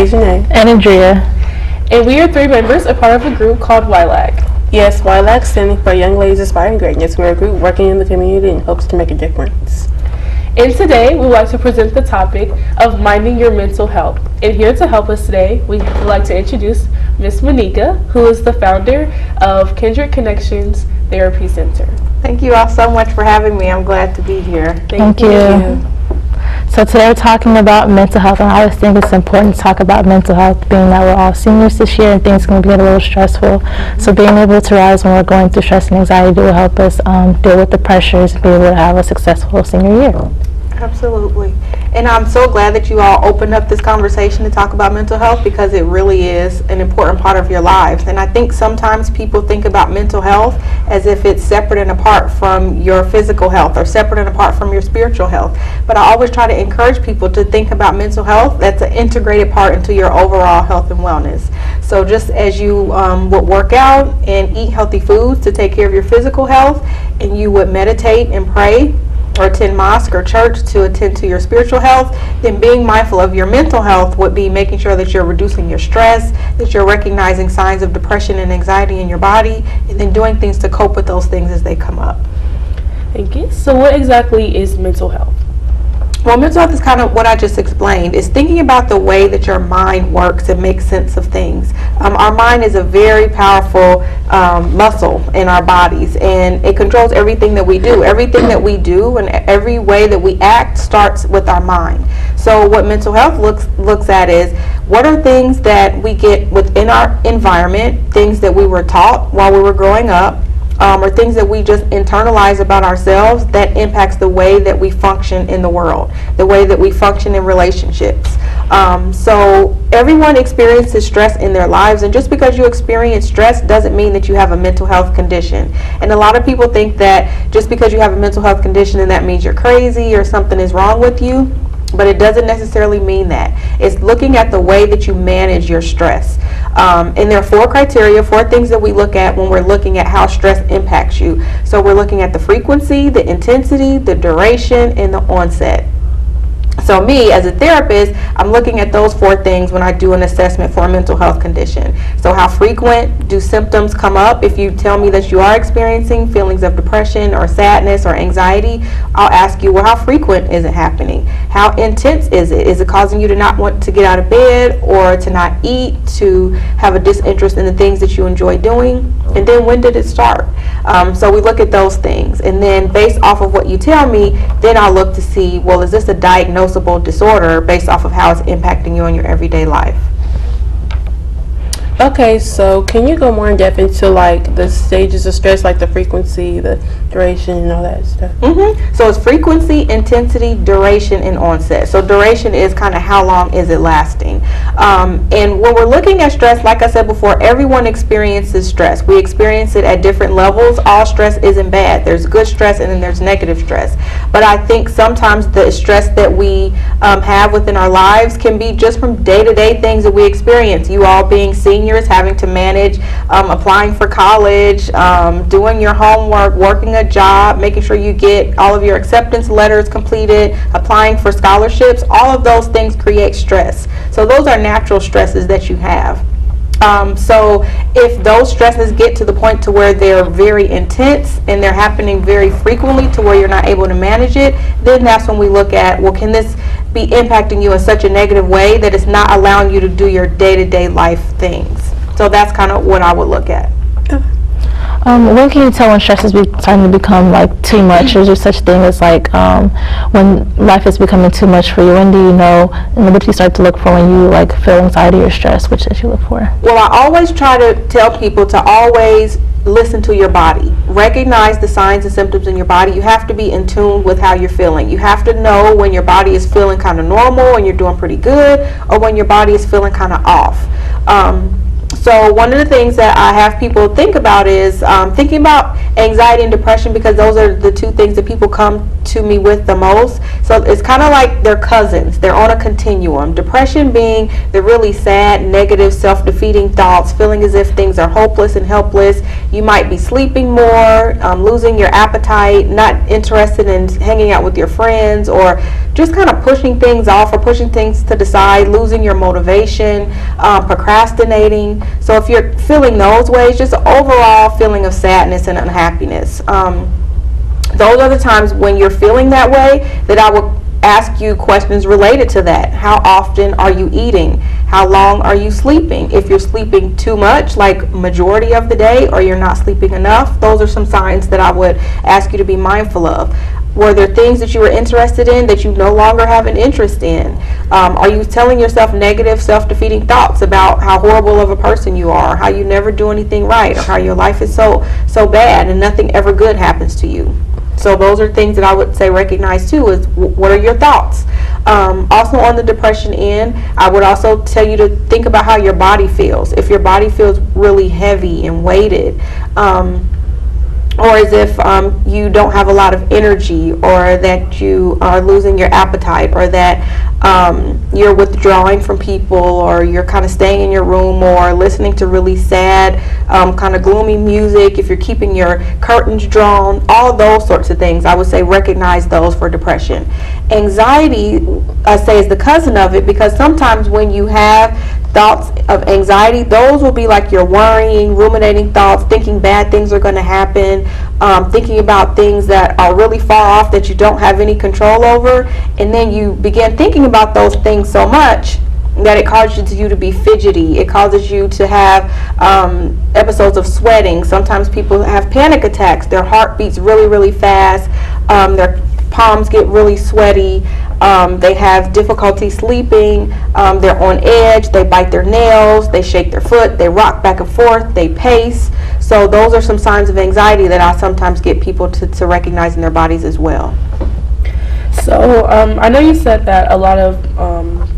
Dejanay. And Andrea. And we are 3 members, a part of a group called YLAG. Yes, YLAG standing for Young Ladies Aspiring Greatness. We're a group working in the community in hopes to make a difference. And today, we would like to present the topic of minding your mental health. And here to help us today, we would like to introduce Ms. Monika, who is the founder of Kindred Connections Therapy Center. Thank you all so much for having me. I'm glad to be here. Thank you. So today we're talking about mental health, and I always think it's important to talk about mental health, being that we're all seniors this year and things can be a little stressful. So being able to rise when we're going through stress and anxiety will help us deal with the pressures and be able to have a successful senior year. Absolutely. And I'm so glad that you all opened up this conversation to talk about mental health, because it really is an important part of your lives. And I think sometimes people think about mental health as if it's separate and apart from your physical health or separate and apart from your spiritual health. But I always try to encourage people to think about mental health that's an integrated part into your overall health and wellness. So just as you would work out and eat healthy foods to take care of your physical health, and you would meditate and pray or attend mosque or church to attend to your spiritual health, then being mindful of your mental health would be making sure that you're reducing your stress, that you're recognizing signs of depression and anxiety in your body, and then doing things to cope with those things as they come up. Thank you. So what exactly is mental health? Well, mental health is kind of what I just explained. It's thinking about the way that your mind works and makes sense of things. Our mind is a very powerful muscle in our bodies, and it controls everything that we do. Everything that we do and every way that we act starts with our mind. So what mental health looks at is, what are things that we get within our environment, things that we were taught while we were growing up, or things that we just internalize about ourselves that impacts the way that we function in the world, the way that we function in relationships. So everyone experiences stress in their lives, and just because you experience stress doesn't mean that you have a mental health condition. And a lot of people think that just because you have a mental health condition, then that means you're crazy or something is wrong with you. But it doesn't necessarily mean that. It's looking at the way that you manage your stress. And there are 4 criteria, 4 things that we look at when we're looking at how stress impacts you. So we're looking at the frequency, the intensity, the duration, and the onset. So me, as a therapist, I'm looking at those 4 things when I do an assessment for a mental health condition. So how frequent do symptoms come up? If you tell me that you are experiencing feelings of depression or sadness or anxiety, I'll ask you, well, how frequent is it happening? How intense is it? Is it causing you to not want to get out of bed, or to not eat, to have a disinterest in the things that you enjoy doing? And then when did it start? So we look at those things, and then based off of what you tell me, then I'll look to see, well, is this a diagnosable disorder based off of how it's impacting you in your everyday life? Okay, so can you go more in depth into like the stages of stress, like the frequency, the duration, and all that stuff? So it's frequency, intensity, duration, and onset. So duration is kind of how long is it lasting. And when we're looking at stress, like I said before, everyone experiences stress. We experience it at different levels. All stress isn't bad. There's good stress and then there's negative stress. But I think sometimes the stress that we have within our lives can be just from day-to-day things that we experience. You all being seniors, having to manage applying for college, doing your homework, working a job, making sure you get all of your acceptance letters completed, applying for scholarships. All of those things create stress. So those are natural stresses that you have. So if those stresses get to the point to where they're very intense and they're happening very frequently to where you're not able to manage it, then that's when we look at, well, can this be impacting you in such a negative way that it's not allowing you to do your day-to-day life things? So that's kind of what I would look at. When can you tell when stress is starting to become like too much? Is there such thing as like when life is becoming too much for you? When do you know, and what do you start to look for when you like feel anxiety or stress? Which did you look for? Well, I always try to tell people to always listen to your body. Recognize the signs and symptoms in your body. You have to be in tune with how you're feeling. You have to know when your body is feeling kind of normal and you're doing pretty good, or when your body is feeling kind of off. So one of the things that I have people think about is thinking about anxiety and depression because those are the two things that people come to me with the most. So it's kind of like they're cousins. They're on a continuum. Depression being the really sad, negative, self-defeating thoughts, feeling as if things are hopeless and helpless. You might be sleeping more, losing your appetite, not interested in hanging out with your friends, or just kind of pushing things off or pushing things to the side, losing your motivation, procrastinating. So if you're feeling those ways, just an overall feeling of sadness and unhappiness. Those are the times when you're feeling that way that I would ask you questions related to that. How often are you eating? How long are you sleeping? If you're sleeping too much, like majority of the day, or you're not sleeping enough, those are some signs that I would ask you to be mindful of. Were there things that you were interested in that you no longer have an interest in? Are you telling yourself negative, self-defeating thoughts about how horrible of a person you are, how you never do anything right, or how your life is so bad and nothing ever good happens to you? So those are things that I would say recognize too, is what are your thoughts? Also on the depression end, I would also tell you to think about how your body feels. If your body feels really heavy and weighted, or as if you don't have a lot of energy, or that you are losing your appetite, or that you're withdrawing from people, or you're kind of staying in your room, or listening to really sad, kind of gloomy music, if you're keeping your curtains drawn, all those sorts of things, I would say recognize those for depression. Anxiety, I say, is the cousin of it, because sometimes when you have thoughts of anxiety, those will be like your worrying, ruminating thoughts, thinking bad things are going to happen, thinking about things that are really far off that you don't have any control over, and then you begin thinking about those things so much that it causes you to be fidgety. It causes you to have episodes of sweating. Sometimes people have panic attacks. Their heart beats really, really fast. Their palms get really sweaty. They have difficulty sleeping. They're on edge. They bite their nails. They shake their foot. They rock back and forth. They pace. So those are some signs of anxiety that I sometimes get people to recognize in their bodies as well. So I know you said that a lot of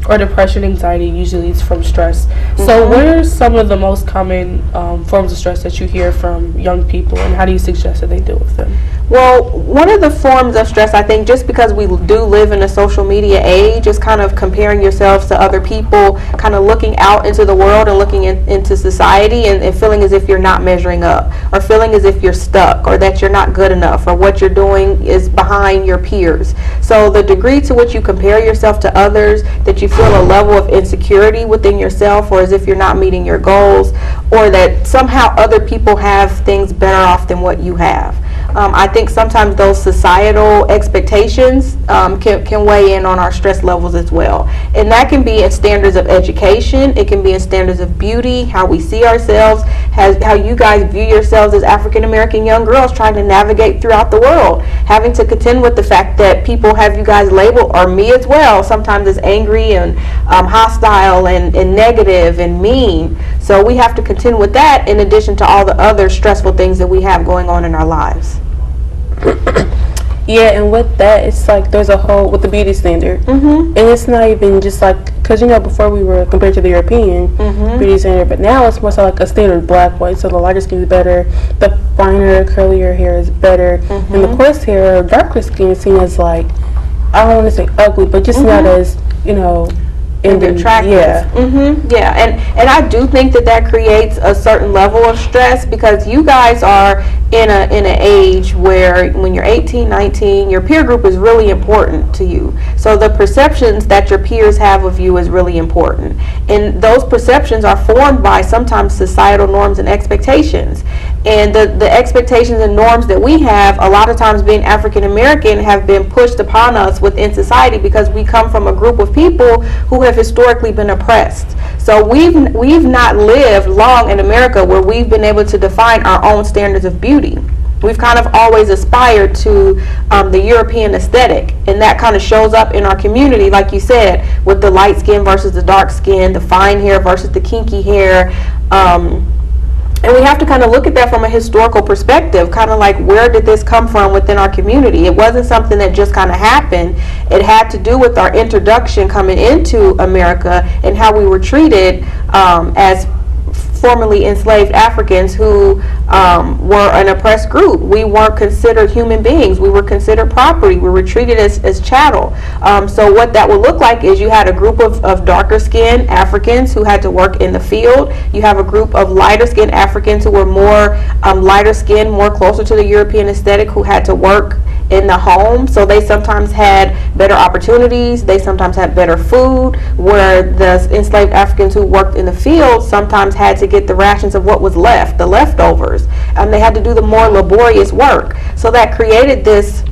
or depression, anxiety usually is from stress. So what are some of the most common forms of stress that you hear from young people, and how do you suggest that they deal with them? Well, one of the forms of stress, I think, just because we do live in a social media age, is kind of comparing yourselves to other people, kind of looking out into the world and looking into society, and feeling as if you're not measuring up, or feeling as if you're stuck, or that you're not good enough, or what you're doing is behind your peers. So the degree to which you compare yourself to others, that you feel a level of insecurity within yourself, or as if you're not meeting your goals, or that somehow other people have things better off than what you have. I think sometimes those societal expectations can weigh in on our stress levels as well. And that can be in standards of education, it can be in standards of beauty, how we see ourselves, how you guys view yourselves as African American young girls trying to navigate throughout the world, having to contend with the fact that people have you guys labeled, or me as well, sometimes as angry and hostile and negative and mean. So we have to contend with that in addition to all the other stressful things that we have going on in our lives. Yeah, and with that, it's like there's a whole, with the beauty standard, and it's not even just like, because before we were compared to the European beauty standard, but now it's more so like a standard black white, so the lighter skin is better, the finer, curlier hair is better, and the coarse hair, darker skin is seen as like, I don't want to say ugly, but just not as, And attractive. And I do think that creates a certain level of stress, because you guys are in an age where when you're 18, 19, your peer group is really important to you. So the perceptions that your peers have of you is really important. And those perceptions are formed by sometimes societal norms and expectations. And the expectations and norms that we have, a lot of times being African American, have been pushed upon us within society because we come from a group of people who have historically been oppressed. So we've not lived long in America where we've been able to define our own standards of beauty. We've kind of always aspired to the European aesthetic, and that kind of shows up in our community, like you said, with the light skin versus the dark skin, the fine hair versus the kinky hair. And we have to kind of look at that from a historical perspective, kind of like, where did this come from within our community? It wasn't something that just kind of happened. It had to do with our introduction coming into America and how we were treated as formerly enslaved Africans who were an oppressed group. We weren't considered human beings. We were considered property. We were treated as chattel. So what that would look like is you had a group of darker skinned Africans who had to work in the field. You have a group of lighter skinned Africans who were more lighter skinned, more closer to the European aesthetic, who had to work in the home. So they sometimes had better opportunities. They sometimes had better food, where the enslaved Africans who worked in the field sometimes had to get the rations of what was left, the leftovers. They had to do the more laborious work. So that created this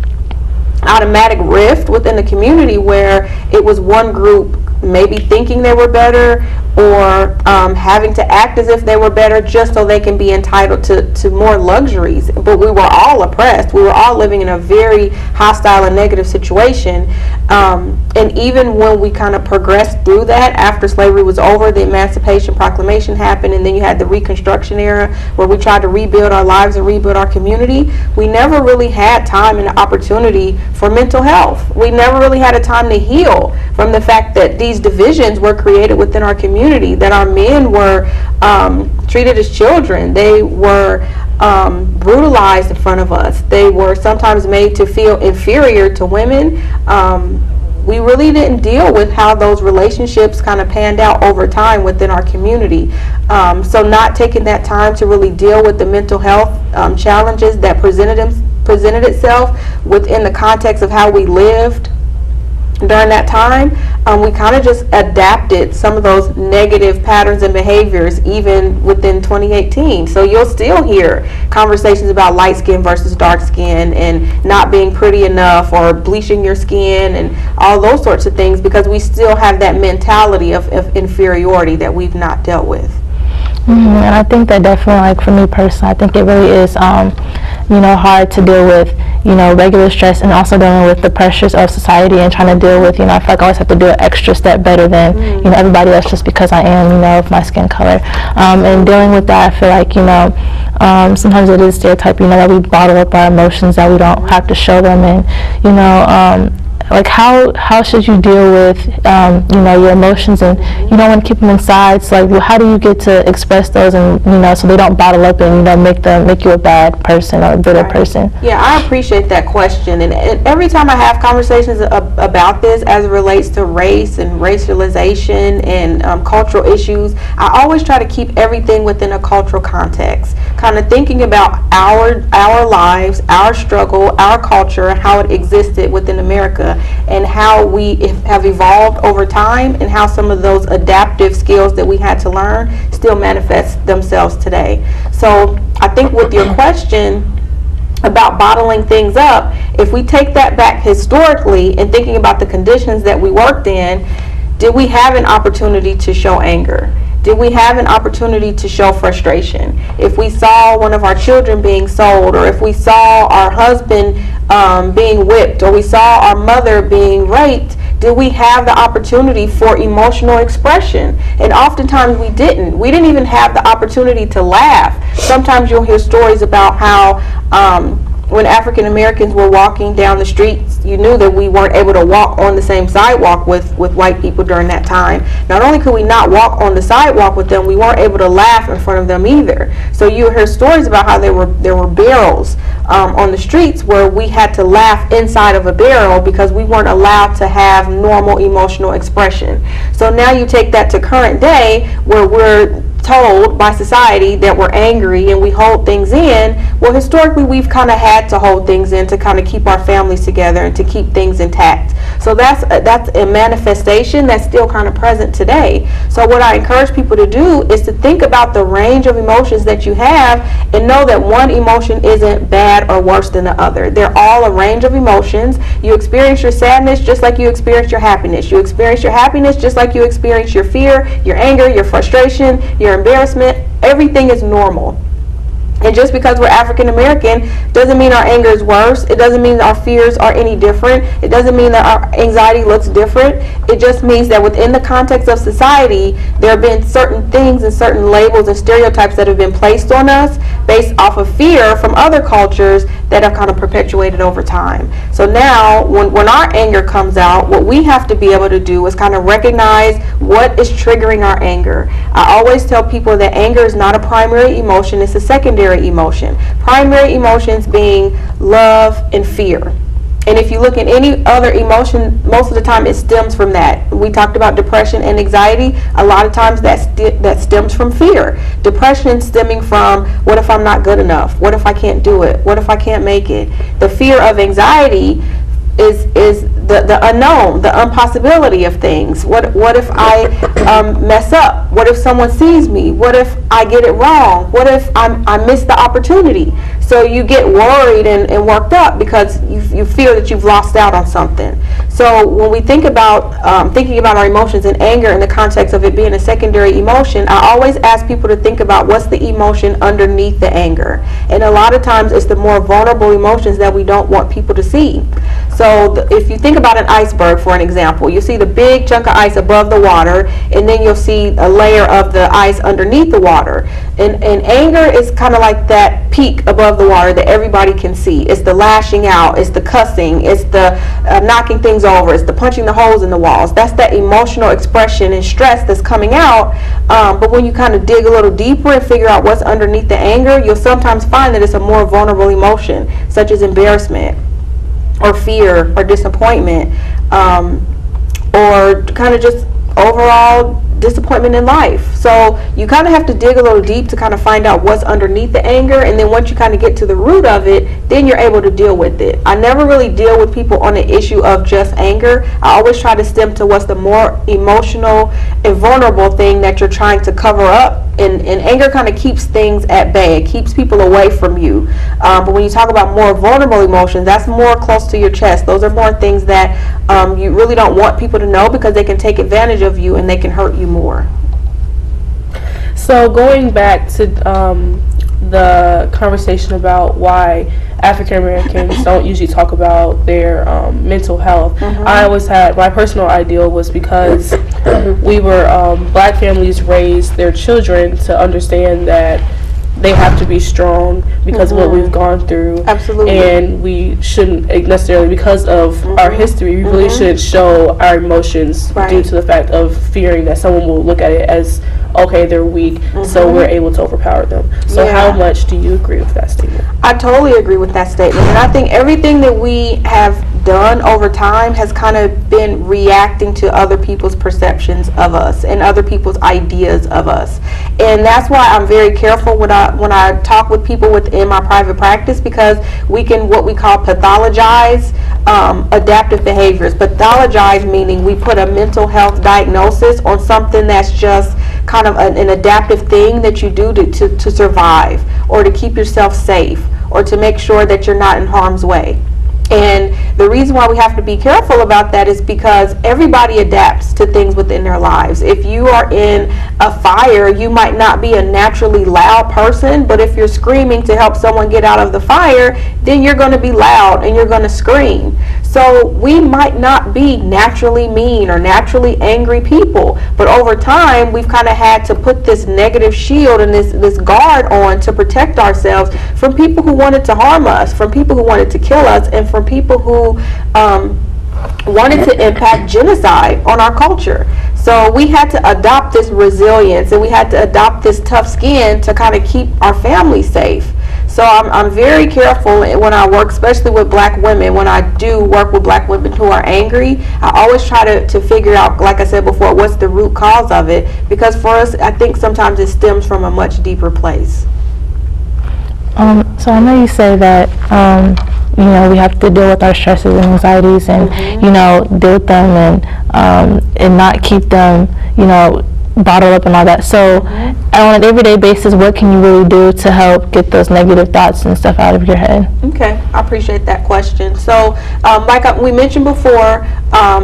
automatic rift within the community where it was one group maybe thinking they were better, or having to act as if they were better just so they can be entitled to more luxuries. But we were all oppressed. We were all living in a very hostile and negative situation. And even when we kind of progressed through that, after slavery was over, the Emancipation Proclamation happened, and then you had the Reconstruction era where we tried to rebuild our lives and rebuild our community. We never really had time and opportunity for mental health. We never really had a time to heal from the fact that these divisions were created within our community, that our men were treated as children. They were brutalized in front of us. They were sometimes made to feel inferior to women. We really didn't deal with how those relationships kind of panned out over time within our community. So not taking that time to really deal with the mental health challenges that presented itself within the context of how we lived during that time, we kind of just adapted some of those negative patterns and behaviors even within 2018. So you'll still hear conversations about light skin versus dark skin, and not being pretty enough, or bleaching your skin, and all those sorts of things, because we still have that mentality of inferiority that we've not dealt with. And I think that definitely, like for me personally, I think it really is, hard to deal with, regular stress, and also dealing with the pressures of society, and trying to deal with, I feel like I always have to do an extra step better than, everybody else, just because I am, of my skin color. And dealing with that, I feel like, sometimes it is stereotype, that we bottle up our emotions, that we don't have to show them, and, like how should you deal with your emotions, and you don't want to keep them inside, so like how do you get to express those, and so they don't bottle up and make you a bad person or a bitter person? Yeah, I appreciate that question, and every time I have conversations about this as it relates to race and racialization and cultural issues, I always try to keep everything within a cultural context, kind of thinking about our lives, our struggle, our culture, how it existed within America, and how we have evolved over time, and how some of those adaptive skills that we had to learn still manifest themselves today. So I think with your question about bottling things up, if we take that back historically and thinking about the conditions that we worked in, did we have an opportunity to show anger? Did we have an opportunity to show frustration? If we saw one of our children being sold, or if we saw our husband being whipped, or we saw our mother being raped, did we have the opportunity for emotional expression? And oftentimes we didn't. We didn't even have the opportunity to laugh. Sometimes you'll hear stories about how when African Americans were walking down the streets, you knew that we weren't able to walk on the same sidewalk with white people during that time. Not only could we not walk on the sidewalk with them, we weren't able to laugh in front of them either. So you hear stories about how there were barrels on the streets where we had to laugh inside of a barrel because we weren't allowed to have normal emotional expression. So now you take that to current day, where we're told by society that we're angry and we hold things in. Well, historically we've kind of had to hold things in to kind of keep our families together and to keep things intact. So that's a manifestation that's still kind of present today. So what I encourage people to do is to think about the range of emotions that you have, and know that one emotion isn't bad or worse than the other. They're all a range of emotions. You experience your sadness just like you experience your happiness. You experience your happiness just like you experience your fear, your anger, your frustration, your embarrassment. Everything is normal. And just because we're African American doesn't mean our anger is worse. It doesn't mean our fears are any different. It doesn't mean that our anxiety looks different. It just means that within the context of society, there have been certain things and certain labels and stereotypes that have been placed on us based off of fear from other cultures that have kind of perpetuated over time. So now when our anger comes out, what we have to be able to do is kind of recognize what is triggering our anger. I always tell people that anger is not a primary emotion, it's a secondary emotion. Primary emotions being love and fear. And if you look at any other emotion, most of the time it stems from that. We talked about depression and anxiety. A lot of times that stems from fear. Depression stemming from, what if I'm not good enough? What if I can't do it? What if I can't make it? The fear of anxiety is the unknown, the impossibility of things. What if I mess up? What if someone sees me? What if I get it wrong? What if I miss the opportunity? So you get worried and worked up because you feel that you've lost out on something. So when we think about thinking about our emotions and anger in the context of it being a secondary emotion, I always ask people to think about what's the emotion underneath the anger. And a lot of times it's the more vulnerable emotions that we don't want people to see. So if you think about an iceberg, for an example, you see the big chunk of ice above the water, and then you'll see a layer of the ice underneath the water. And anger is kind of like that peak above the water that everybody can see. It's the lashing out, it's the cussing, it's the knocking things over, it's the punching the holes in the walls. That's that emotional expression and stress that's coming out. But when you kind of dig a little deeper and figure out what's underneath the anger, you'll sometimes find that it's a more vulnerable emotion, such as embarrassment, or fear, or disappointment, or kind of just overall disappointment in life. So you kind of have to dig a little deep to kind of find out what's underneath the anger, and then once you kind of get to the root of it, then you're able to deal with it. I never really deal with people on the issue of just anger. I always try to stem to what's the more emotional and vulnerable thing that you're trying to cover up, and anger kind of keeps things at bay. It keeps people away from you. But when you talk about more vulnerable emotions, that's more close to your chest. Those are more things that you really don't want people to know, because they can take advantage of you and they can hurt you more. So going back to the conversation about why African Americans don't usually talk about their mental health, I always had, my personal ideal was because we were, black families raised their children to understand that they have to be strong because of what we've gone through. Absolutely. And we shouldn't necessarily, because of our history, we really shouldn't show our emotions due to the fact of fearing that someone will look at it as, okay, they're weak, so we're able to overpower them. So how much do you agree with that statement? I totally agree with that statement. And I think everything that we have done over time has kind of been reacting to other people's perceptions of us and other people's ideas of us. And that's why I'm very careful when I talk with people within my private practice, because we can, what we call, pathologize adaptive behaviors. Pathologize meaning we put a mental health diagnosis on something that's just kind of an adaptive thing that you do to survive, or to keep yourself safe, or to make sure that you're not in harm's way. And the reason why we have to be careful about that is because everybody adapts to things within their lives. If you are in a fire, you might not be a naturally loud person, but if you're screaming to help someone get out of the fire, then you're going to be loud and you're going to scream. So we might not be naturally mean or naturally angry people, but over time we've kind of had to put this negative shield and this guard on to protect ourselves from people who wanted to harm us, from people who wanted to kill us, and from people who wanted to impact genocide on our culture. So we had to adopt this resilience, and we had to adopt this tough skin to kind of keep our family safe. So I'm very careful when I work, especially with black women. When I do work with black women who are angry, I always try to figure out, like I said before, what's the root cause of it, because for us, I think sometimes it stems from a much deeper place. So I know you say that you know, we have to deal with our stresses and anxieties, and you know, deal with them, and not keep them, you know, bottled up and all that. So on an everyday basis, what can you really do to help get those negative thoughts and stuff out of your head? Okay, I appreciate that question. So like we mentioned before,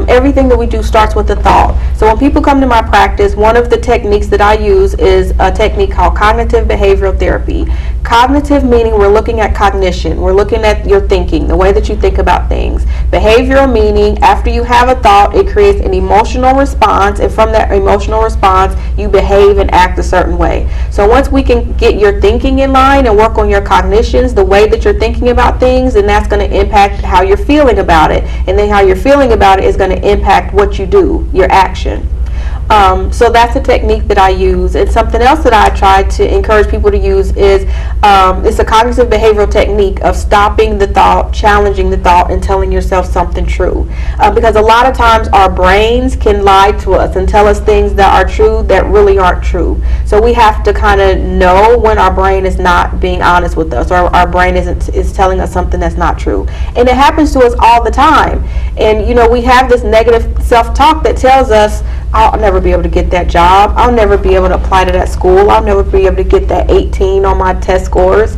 everything that we do starts with a thought. So when people come to my practice, one of the techniques that I use is a technique called cognitive behavioral therapy. Cognitive meaning we're looking at cognition. We're looking at your thinking, the way that you think about things. Behavioral meaning after you have a thought, it creates an emotional response, and from that emotional response, you behave and act a certain way. So once we can get your thinking in line and work on your cognitions, the way that you're thinking about things, and that's going to impact how you're feeling about it. And then how you're feeling about it is going to impact what you do, your action. So that's a technique that I use. And something else that I try to encourage people to use is it's a cognitive behavioral technique of stopping the thought, challenging the thought, and telling yourself something true. Because a lot of times our brains can lie to us and tell us things that are true that really aren't true. So we have to kind of know when our brain is not being honest with us, or our brain is telling us something that's not true. And it happens to us all the time. And we have this negative self-talk that tells us, I'll never be able to get that job. I'll never be able to apply to that school. I'll never be able to get that 18 on my test scores.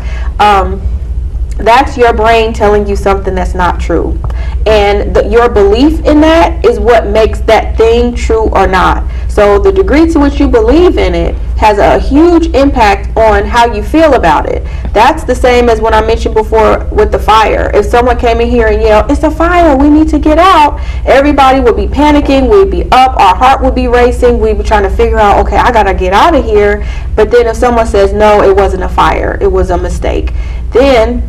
That's your brain telling you something that's not true. And your belief in that is what makes that thing true or not. So the degree to which you believe in it has a huge impact on how you feel about it. That's the same as when I mentioned before with the fire. If someone came in here and yelled, "It's a fire, we need to get out," everybody would be panicking, we'd be up, our heart would be racing, we'd be trying to figure out, okay, I gotta get out of here. But then if someone says, "No, it wasn't a fire, it was a mistake," then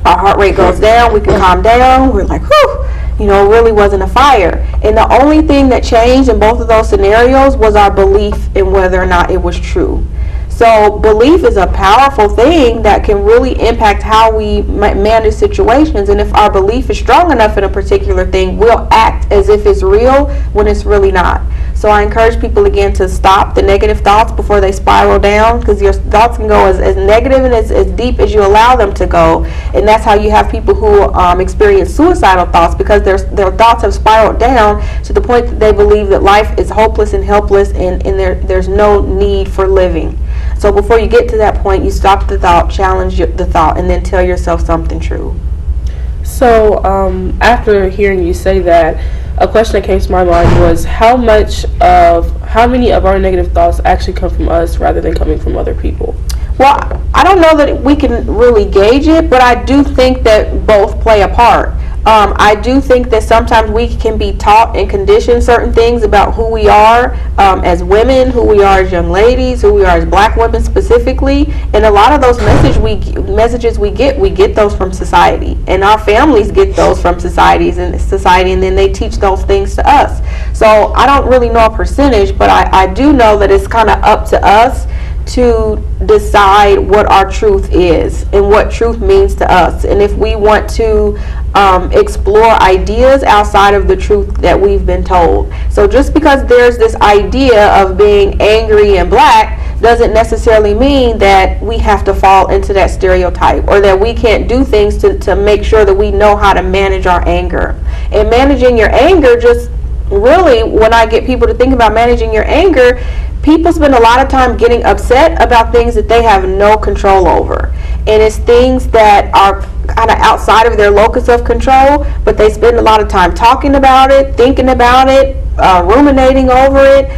our heart rate goes down, we can calm down, we're like, whew, it really wasn't a fire. And the only thing that changed in both of those scenarios was our belief in whether or not it was true. So belief is a powerful thing that can really impact how we manage situations. And if our belief is strong enough in a particular thing, we'll act as if it's real when it's really not. So I encourage people again to stop the negative thoughts before they spiral down, because your thoughts can go as negative and as deep as you allow them to go. And that's how you have people who experience suicidal thoughts, because their thoughts have spiraled down to the point that they believe that life is hopeless and helpless, and there's no need for living. So before you get to that point, you stop the thought, challenge the thought, and then tell yourself something true. So after hearing you say that, a question that came to my mind was how many of our negative thoughts actually come from us rather than coming from other people? Well, I don't know that we can really gauge it, but I do think that both play a part. I do think that sometimes we can be taught and conditioned certain things about who we are as women, who we are as young ladies, who we are as black women specifically. And a lot of those messages we get those from society. And our families get those from society, and then they teach those things to us. So I don't really know a percentage, but I do know that it's kind of up to us to decide what our truth is and what truth means to us. And if we want to explore ideas outside of the truth that we've been told. So just because there's this idea of being angry and black doesn't necessarily mean that we have to fall into that stereotype, or that we can't do things to make sure that we know how to manage our anger. And managing your anger, just really, when I get people to think about managing your anger, people spend a lot of time getting upset about things that they have no control over. And it's things that are kind of outside of their locus of control, but they spend a lot of time talking about it, thinking about it, ruminating over it,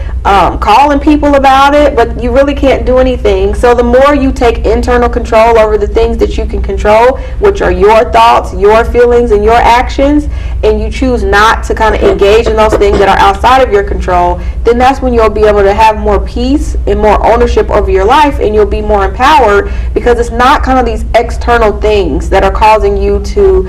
calling people about it, but you really can't do anything. So the more you take internal control over the things that you can control, which are your thoughts, your feelings, and your actions, and you choose not to kind of engage in those things that are outside of your control, then that's when you'll be able to have more peace and more ownership over your life, and you'll be more empowered, because it's not kind of these external things that are causing you to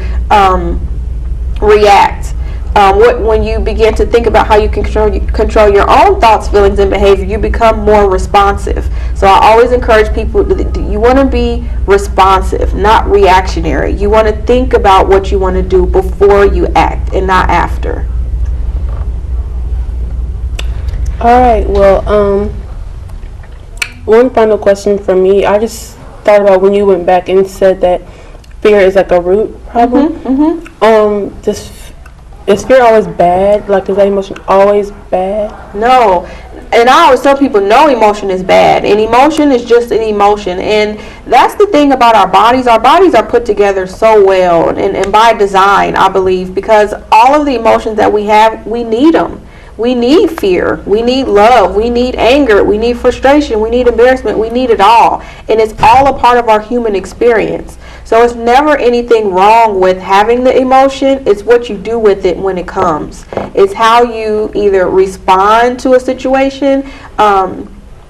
react. When you begin to think about how you can control your own thoughts, feelings, and behavior, you become more responsive. So I always encourage people, you want to be responsive, not reactionary. You want to think about what you want to do before you act, and not after. All right, well, one final question from me. I just thought about when you went back and said that fear is like a root problem. Is fear always bad? Like, is that emotion always bad? No. And I always tell people, no emotion is bad. An emotion is just an emotion. And that's the thing about our bodies. Our bodies are put together so well, and by design, I believe, because all of the emotions that we have, we need them. We need fear, we need love, we need anger, we need frustration, we need embarrassment, we need it all. And it's all a part of our human experience. So it's never anything wrong with having the emotion, it's what you do with it when it comes. It's how you either respond to a situation,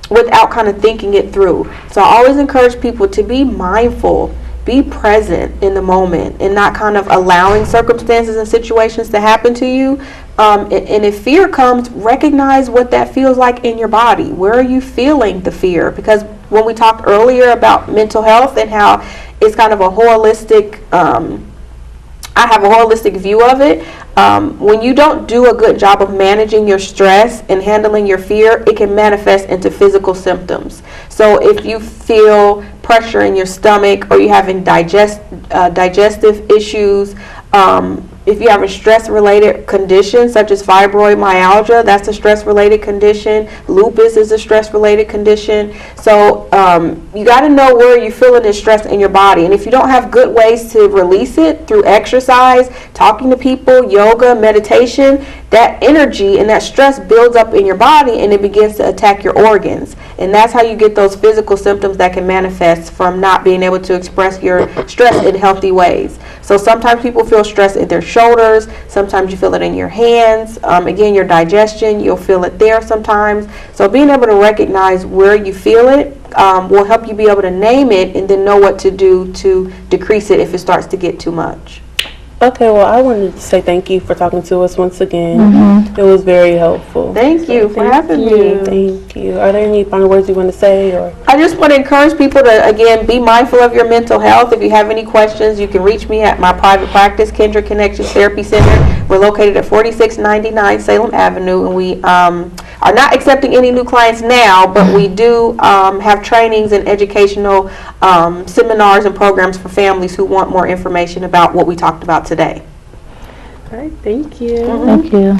without kind of thinking it through. So I always encourage people to be mindful, be present in the moment, and not kind of allowing circumstances and situations to happen to you. And if fear comes, recognize what that feels like in your body. Where are you feeling the fear? Because when we talked earlier about mental health and how it's kind of a holistic, I have a holistic view of it. When you don't do a good job of managing your stress and handling your fear, it can manifest into physical symptoms. So if you feel pressure in your stomach, or you're having digestive issues, if you have a stress-related condition such as fibromyalgia, that's a stress-related condition. Lupus is a stress-related condition. So you got to know where you're feeling this stress in your body. And if you don't have good ways to release it through exercise, talking to people, yoga, meditation, that energy and that stress builds up in your body and it begins to attack your organs. And that's how you get those physical symptoms that can manifest from not being able to express your stress in healthy ways. So sometimes people feel stress in their shoulders, sometimes you feel it in your hands. Again, your digestion, you'll feel it there sometimes. So being able to recognize where you feel it will help you be able to name it and then know what to do to decrease it if it starts to get too much. Okay, well, I wanted to say thank you for talking to us once again. It was very helpful. Thank you for having me. Thank you. Are there any final words you want to say? Or I just want to encourage people to, again, be mindful of your mental health. If you have any questions, you can reach me at my private practice, Kendrick Connections Therapy Center. We're located at 4699 Salem Avenue, and we are not accepting any new clients now, but we do have trainings and educational seminars and programs for families who want more information about what we talked about today. All right, thank you. Thank you.